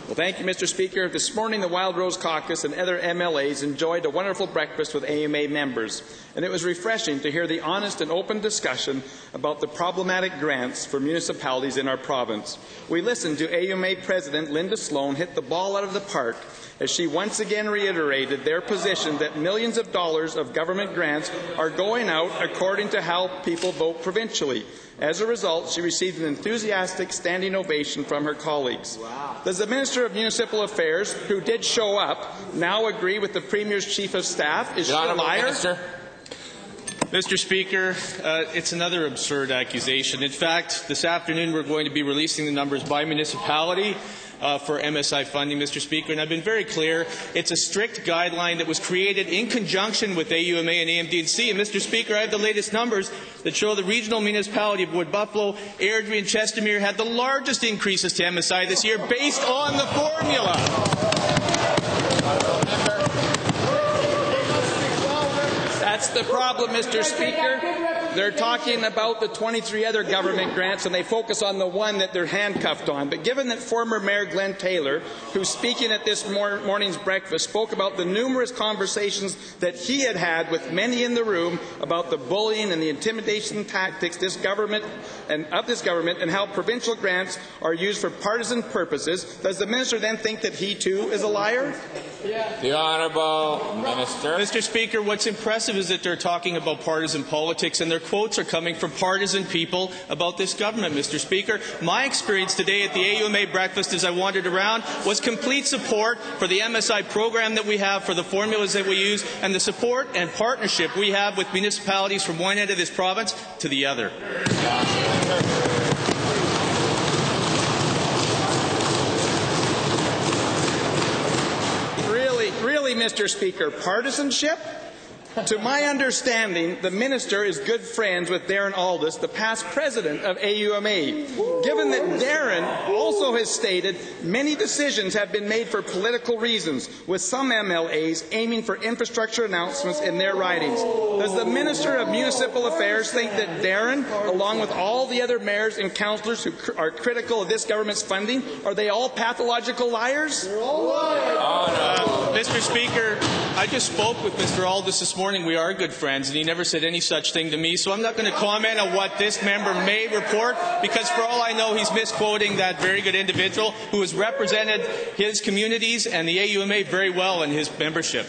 Well, thank you, Mr. Speaker. This morning, the Wild Rose Caucus and other MLAs enjoyed a wonderful breakfast with AUMA members, and it was refreshing to hear the honest and open discussion about the problematic grants for municipalities in our province. We listened to AUMA President Linda Sloan hit the ball out of the park as she once again reiterated their position that millions of dollars of government grants are going out according to how people vote provincially. As a result, she received an enthusiastic standing ovation from her colleagues. Wow. Does the Minister of Municipal Affairs, who did show up, now agree with the Premier's Chief of Staff? Is she a liar? Minister. Mr. Speaker, it's another absurd accusation. In fact, this afternoon we're going to be releasing the numbers by municipality for MSI funding, Mr. Speaker, and I've been very clear. It's a strict guideline that was created in conjunction with AUMA and AMDC. And, Mr. Speaker, I have the latest numbers that show the regional municipality of Wood Buffalo, Airdrie, and Chestermere had the largest increases to MSI this year based on the formula. That's the problem, Mr. Speaker. They're talking about the 23 other government grants, and they focus on the one that they're handcuffed on. But given that former Mayor Glenn Taylor, who's speaking at this morning's breakfast, spoke about the numerous conversations that he had had with many in the room about the bullying and the intimidation tactics this government and how provincial grants are used for partisan purposes, does the minister then think that he too is a liar? The Honourable Minister. Mr. Speaker, what's impressive is that they're talking about partisan politics, and their quotes are coming from partisan people about this government, Mr. Speaker. My experience today at the AUMA breakfast as I wandered around was complete support for the MSI program that we have, for the formulas that we use, and the support and partnership we have with municipalities from one end of this province to the other. Really, Mr. Speaker, partisanship? To my understanding, the minister is good friends with Darren Aldis, the past president of AUMA. Given that Darren also has stated many decisions have been made for political reasons, with some MLAs aiming for infrastructure announcements in their ridings, does the Minister of Municipal Affairs think that Darren, along with all the other mayors and councillors who are critical of this government's funding, are they all pathological liars? Mr. Speaker, I just spoke with Mr. Aldis this morning. We are good friends, and he never said any such thing to me, so I'm not going to comment on what this member may report, because for all I know, he's misquoting that very good individual who has represented his communities and the AUMA very well in his membership.